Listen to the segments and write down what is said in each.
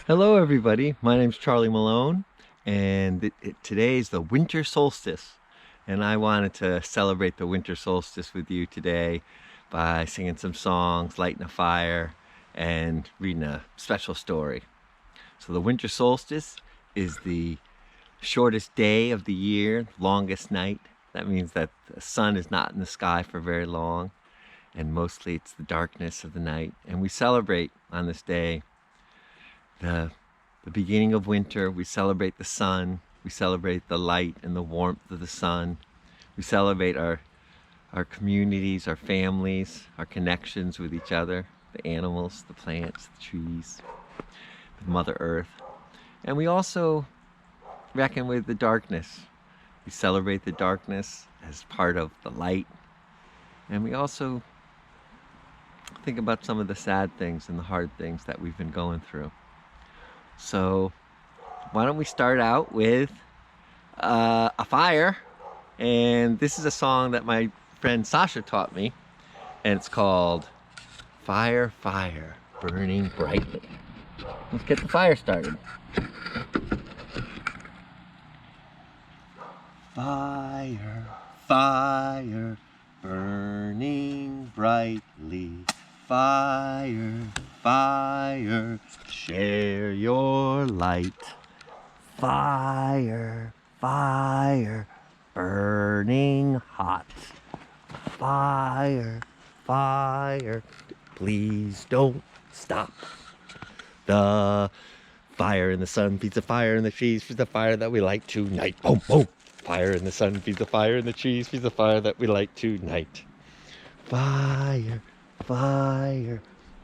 Hello everybody, my name's Charlie Malone and today's the winter solstice, and I wanted to celebrate the winter solstice with you today by singing some songs, lighting a fire, and reading a special story. So the winter solstice is the shortest day of the year, longest night. That means that the sun is not in the sky for very long, and mostly it's the darkness of the night. And we celebrate on this day the beginning of winter. We celebrate the sun. We celebrate the light and the warmth of the sun. We celebrate our communities, our families, our connections with each other, the animals, the plants, the trees, the Mother Earth. And we also reckon with the darkness. We celebrate the darkness as part of the light. And we also think about some of the sad things and the hard things that we've been going through. So why don't we start out with a fire. And this is a song that my friend Sasha taught me, and it's called Fire, Fire, Burning Brightly. Let's get the fire started. Fire, fire, burning brightly. Fire, fire, share your light. Fire, fire, burning hot. Fire, fire, please don't stop. The fire in the sun feeds the fire in the trees, feeds the fire that we light tonight. Boom, boom. Fire in the sun feeds the fire in the trees, feeds the fire that we light tonight. Fire, fire,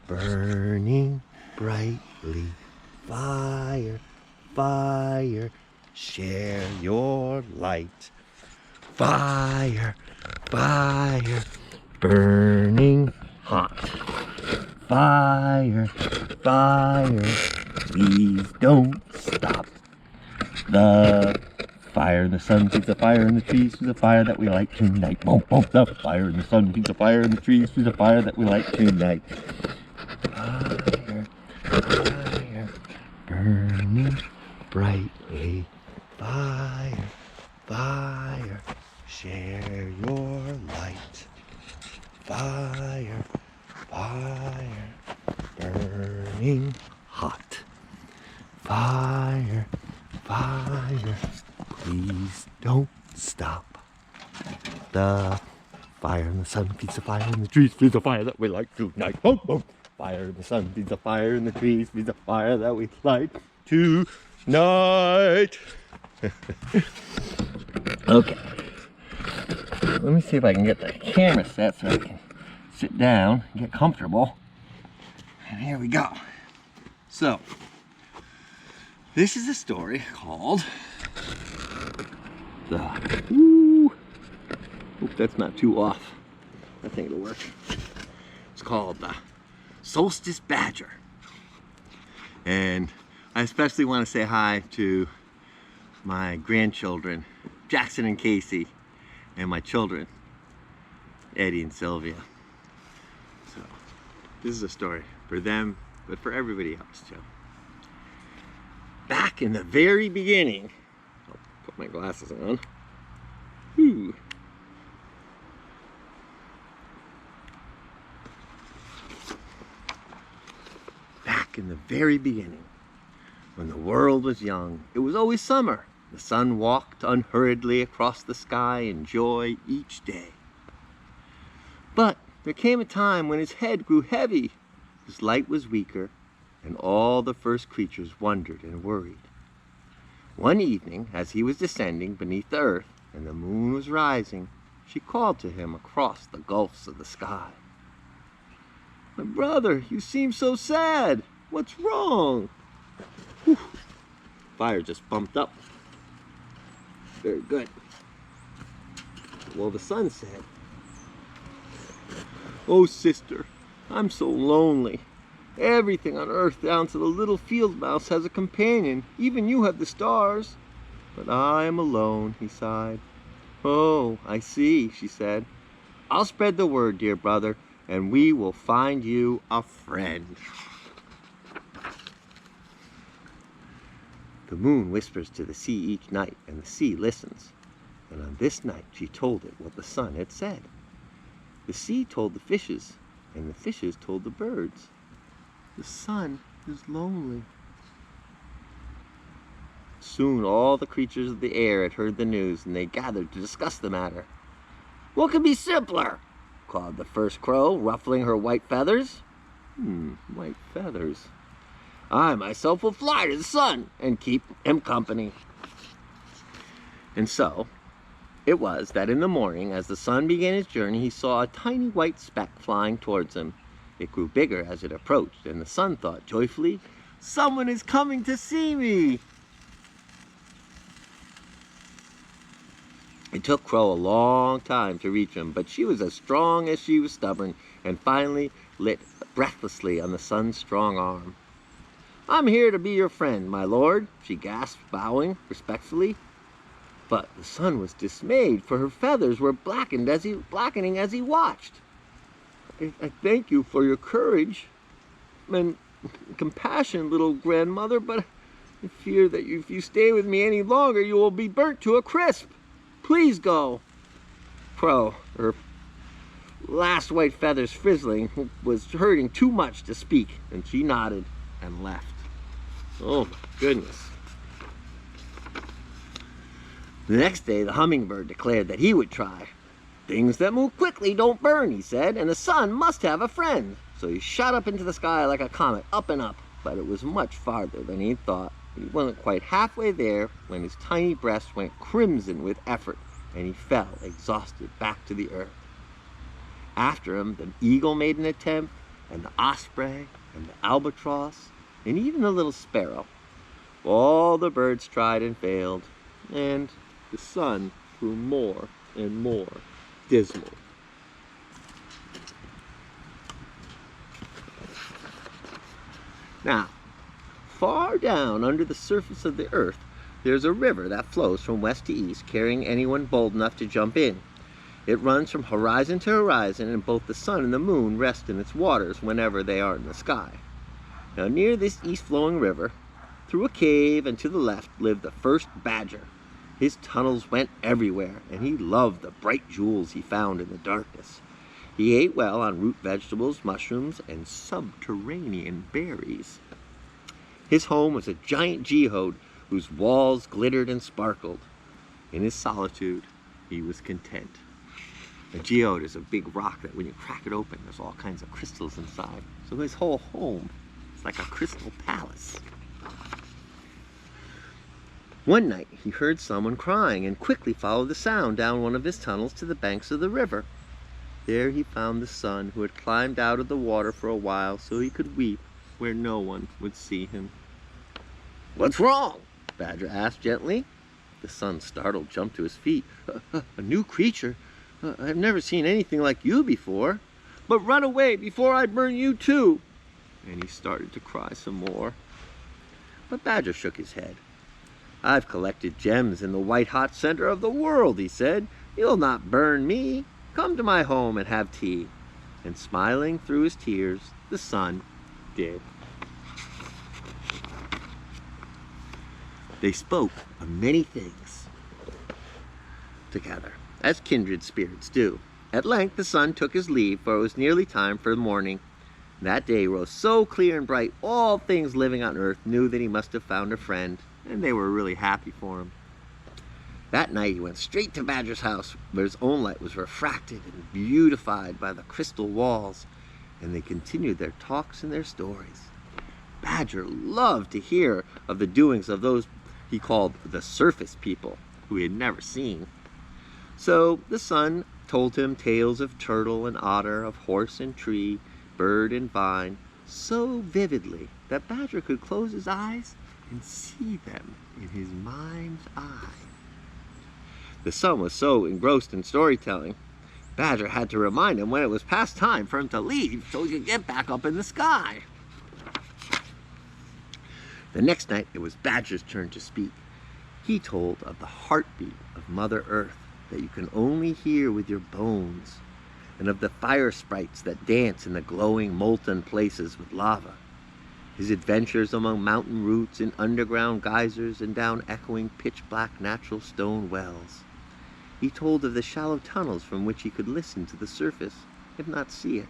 burning brightly. Fire, fire, share your light. Fire, fire, burning hot. Fire, fire, please don't stop. The fire in the sun feeds the fire in the trees, feeds the fire that we light tonight. Boom, boom. The fire in the sun feeds the fire in the trees, feeds the fire that we light tonight. Fire, fire, burning brightly. Fire, fire, share your light. Fire, fire, burning hot. Fire, fire, please don't stop. The fire in the sun feeds the fire in the trees, feeds the fire that we light tonight. Boom, boom. Fire in the sun feeds the fire in the trees, feeds the fire that we light tonight. Okay. Let me see if I can get the camera set so I can sit down and get comfortable. And here we go. So, this is a story called Hope that's not too off. I think it'll work. It's called the Solstice Badger. And I especially want to say hi to my grandchildren, Jackson and Casey, and my children, Eddie and Sylvia. So this is a story for them, but for everybody else too. Back in the very beginning, I'll put my glasses on. Whew. Back in the very beginning, when the world was young, it was always summer. The sun walked unhurriedly across the sky in joy each day. But there came a time when his head grew heavy, his light was weaker, and all the first creatures wondered and worried. One evening, as he was descending beneath the earth and the moon was rising, she called to him across the gulfs of the sky. "My brother, you seem so sad. What's wrong?" Whew. Fire just bumped up. Very good. Well, the sun said, "Oh, sister, I'm so lonely. Everything on earth down to the little field mouse has a companion. Even you have the stars. But I am alone," he sighed. "Oh, I see," she said. "I'll spread the word, dear brother, and we will find you a friend." The moon whispers to the sea each night, and the sea listens. And on this night she told it what the sun had said. The sea told the fishes, and the fishes told the birds. The sun is lonely. Soon all the creatures of the air had heard the news, and they gathered to discuss the matter. "What could be simpler?" called the first crow, ruffling her white feathers. White feathers. "I myself will fly to the sun and keep him company." And so it was that in the morning, as the sun began his journey, he saw a tiny white speck flying towards him. It grew bigger as it approached, and the sun thought joyfully, "Someone is coming to see me." It took Crow a long time to reach him, but she was as strong as she was stubborn, and finally lit breathlessly on the sun's strong arm. "I'm here to be your friend, my lord," she gasped, bowing respectfully. But the sun was dismayed, for her feathers were blackening as he watched. I thank you for your courage and compassion, little grandmother, but I fear that if you stay with me any longer, you will be burnt to a crisp. Please go." Crow, her last white feathers frizzling, was hurting too much to speak, and she nodded and left. Oh my goodness. The next day, the hummingbird declared that he would try. "Things that move quickly don't burn," he said, "and the sun must have a friend." So he shot up into the sky like a comet, up and up, but it was much farther than he thought. He wasn't quite halfway there when his tiny breast went crimson with effort, and he fell exhausted back to the earth. After him, the eagle made an attempt, and the osprey, and the albatross, and even the little sparrow. All the birds tried and failed, and the sun grew more and more dismal. Now, far down under the surface of the earth, there's a river that flows from west to east, carrying anyone bold enough to jump in. It runs from horizon to horizon, and both the sun and the moon rest in its waters whenever they are in the sky. Now, near this east-flowing river, through a cave and to the left, lived the first badger. His tunnels went everywhere, and he loved the bright jewels he found in the darkness. He ate well on root vegetables, mushrooms, and subterranean berries. His home was a giant geode whose walls glittered and sparkled. In his solitude, he was content. A geode is a big rock that when you crack it open, there's all kinds of crystals inside. So his whole home is like a crystal palace. One night, he heard someone crying and quickly followed the sound down one of his tunnels to the banks of the river. There he found the sun, who had climbed out of the water for a while so he could weep where no one would see him. "What's wrong?" Badger asked gently. The sun, startled, jumped to his feet. A new creature? I've never seen anything like you before. But run away before I burn you too." And he started to cry some more. But Badger shook his head. "I've collected gems in the white-hot center of the world," he said. "You'll not burn me. Come to my home and have tea." And smiling through his tears, the sun did. They spoke of many things together, as kindred spirits do. At length the sun took his leave, for it was nearly time for morning. That day rose so clear and bright, all things living on earth knew that he must have found a friend, and they were really happy for him. That night he went straight to Badger's house, where his own light was refracted and beautified by the crystal walls, and they continued their talks and their stories. Badger loved to hear of the doings of those he called the surface people, who he had never seen. So the sun told him tales of turtle and otter, of horse and tree, bird and vine, so vividly that Badger could close his eyes and see them in his mind's eye. The sun was so engrossed in storytelling, Badger had to remind him when it was past time for him to leave so he could get back up in the sky. The next night it was Badger's turn to speak. He told of the heartbeat of Mother Earth that you can only hear with your bones, and of the fire sprites that dance in the glowing molten places with lava. His adventures among mountain roots and underground geysers and down echoing pitch-black natural stone wells. He told of the shallow tunnels from which he could listen to the surface if not see it.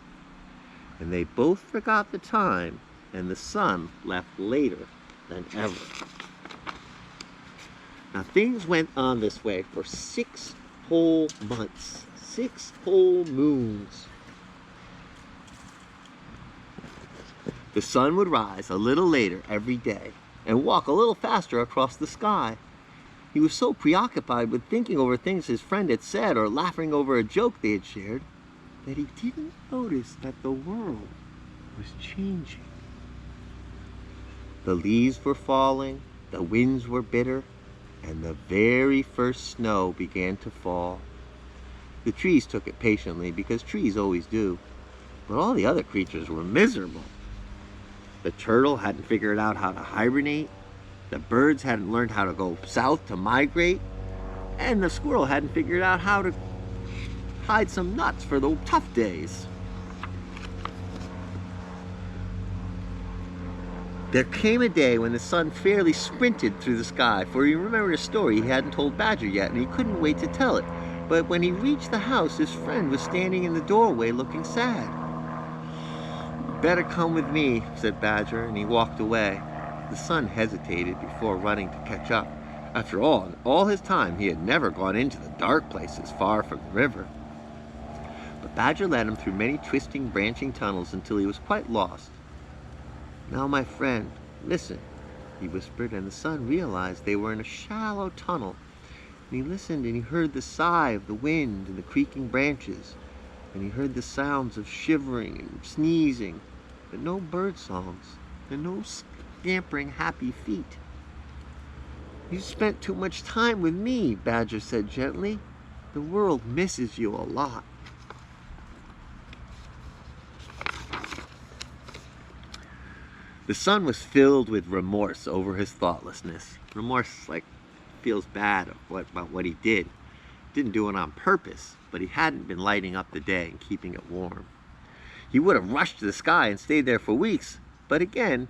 And they both forgot the time, and the sun left later than ever. Now things went on this way for 6 whole months, 6 whole moons. The sun would rise a little later every day and walk a little faster across the sky. He was so preoccupied with thinking over things his friend had said or laughing over a joke they had shared that he didn't notice that the world was changing. The leaves were falling, the winds were bitter, and the very first snow began to fall. The trees took it patiently, because trees always do, but all the other creatures were miserable. The turtle hadn't figured out how to hibernate, the birds hadn't learned how to go south to migrate, and the squirrel hadn't figured out how to hide some nuts for the tough days. There came a day when the sun fairly sprinted through the sky, for he remembered a story he hadn't told Badger yet, and he couldn't wait to tell it. But when he reached the house, his friend was standing in the doorway looking sad. "Better come with me," said Badger, and he walked away. The sun hesitated before running to catch up. After all his time, he had never gone into the dark places far from the river. But Badger led him through many twisting, branching tunnels until he was quite lost. "Now, my friend, listen," he whispered, and the sun realized they were in a shallow tunnel. And he listened, and he heard the sigh of the wind and the creaking branches, and he heard the sounds of shivering and sneezing, but no bird songs and no scampering happy feet. "You spent too much time with me," Badger said gently. "The world misses you a lot." The sun was filled with remorse over his thoughtlessness. Remorse, like, feels bad about what he did. Didn't do it on purpose, but he hadn't been lighting up the day and keeping it warm. He would have rushed to the sky and stayed there for weeks, but again,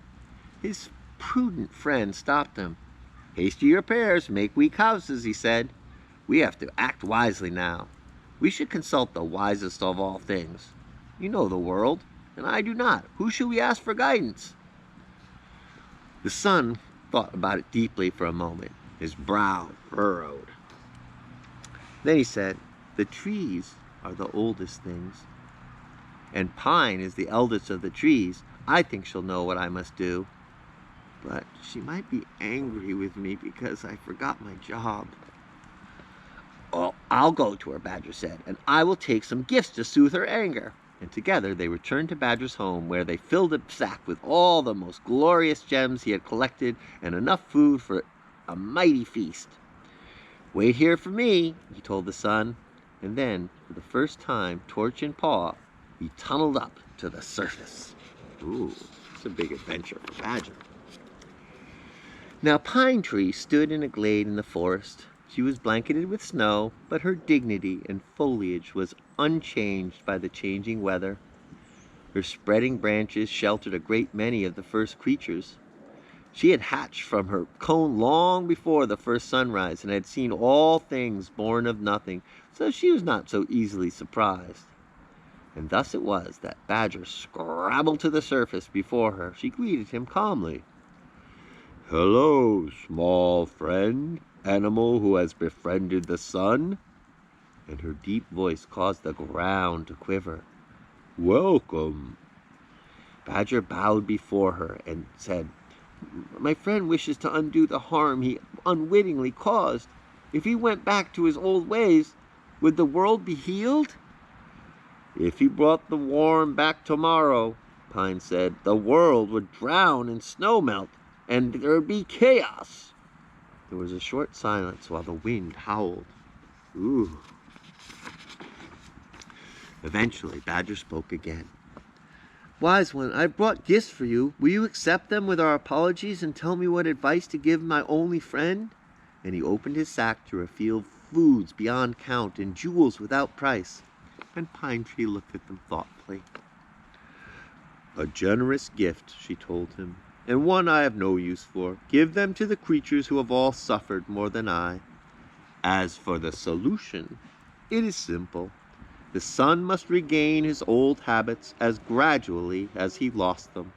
his prudent friend stopped him. "Hasty repairs make weak houses," he said. "We have to act wisely now. We should consult the wisest of all things. You know the world, and I do not. Who should we ask for guidance?" The sun thought about it deeply for a moment. His brow furrowed. Then he said, "The trees are the oldest things, and Pine is the eldest of the trees. I think she'll know what I must do. But she might be angry with me because I forgot my job." "Oh, I'll go to her," Badger said, "and I will take some gifts to soothe her anger." And together they returned to Badger's home, where they filled a sack with all the most glorious gems he had collected and enough food for a mighty feast. "Wait here for me," he told the sun, and then, for the first time, torch in paw, he tunneled up to the surface. Ooh, it's a big adventure for Badger. Now Pine Tree stood in a glade in the forest. She was blanketed with snow, but her dignity and foliage was unchanged by the changing weather. Her spreading branches sheltered a great many of the first creatures. She had hatched from her cone long before the first sunrise and had seen all things born of nothing, so she was not so easily surprised. And thus it was that Badger scrabbled to the surface before her. She greeted him calmly. "Hello, small friend, animal who has befriended the sun," and her deep voice caused the ground to quiver. "Welcome." Badger bowed before her and said, "My friend wishes to undo the harm he unwittingly caused. If he went back to his old ways, would the world be healed?" "If he brought the warm back tomorrow," Pine said, "the world would drown in snow melt, and there would be chaos." There was a short silence while the wind howled. Ooh. Eventually, Badger spoke again. "Wise one, I've brought gifts for you. Will you accept them with our apologies and tell me what advice to give my only friend?" And he opened his sack to reveal foods beyond count and jewels without price. And Pine Tree looked at them thoughtfully. "A generous gift," she told him. and one I have no use for. Give them to the creatures who have all suffered more than I. As for the solution, it is simple. The sun must regain his old habits as gradually as he lost them.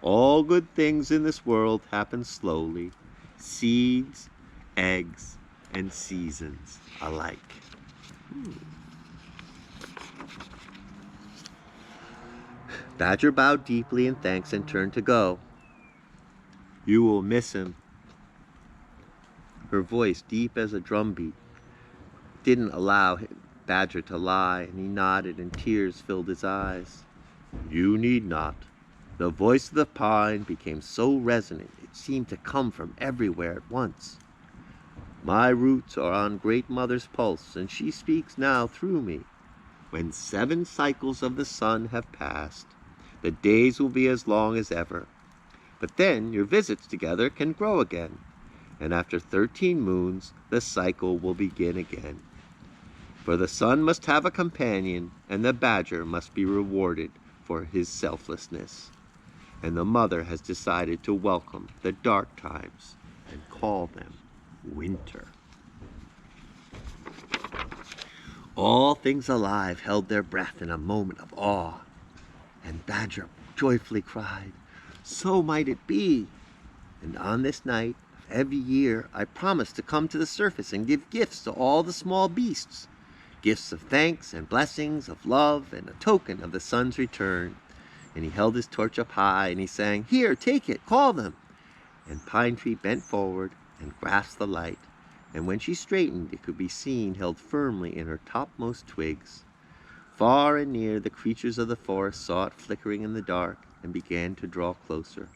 All good things in this world happen slowly. Seeds, eggs, and seasons alike. Badger bowed deeply in thanks and turned to go. You will miss him. Her voice, deep as a drumbeat, didn't allow Badger to lie, and he nodded and tears filled his eyes. You need not. The voice of the pine became so resonant it seemed to come from everywhere at once. My roots are on Great Mother's pulse, and she speaks now through me. When 7 cycles of the sun have passed, the days will be as long as ever. But then your visits together can grow again, and after 13 moons, the cycle will begin again. For the sun must have a companion, and the badger must be rewarded for his selflessness. And the mother has decided to welcome the dark times and call them winter. All things alive held their breath in a moment of awe, and Badger joyfully cried, So might it be! And on this night of every year I promise to come to the surface and give gifts to all the small beasts, gifts of thanks and blessings, of love, and a token of the sun's return. And he held his torch up high, and he sang, Here, take it, call them! And Pine Tree bent forward and grasped the light, and when she straightened, it could be seen held firmly in her topmost twigs. Far and near, the creatures of the forest saw it flickering in the dark and began to draw closer.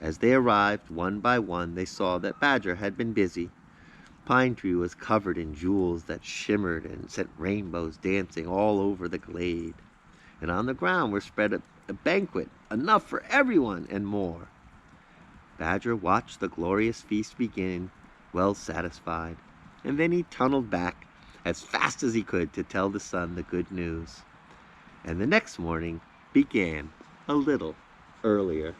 As they arrived, one by one, they saw that Badger had been busy. Pine Tree was covered in jewels that shimmered and sent rainbows dancing all over the glade. And on the ground were spread a banquet, enough for everyone and more. Badger watched the glorious feast begin, well satisfied, and then he tunneled back as fast as he could to tell the sun the good news. And the next morning began a little earlier.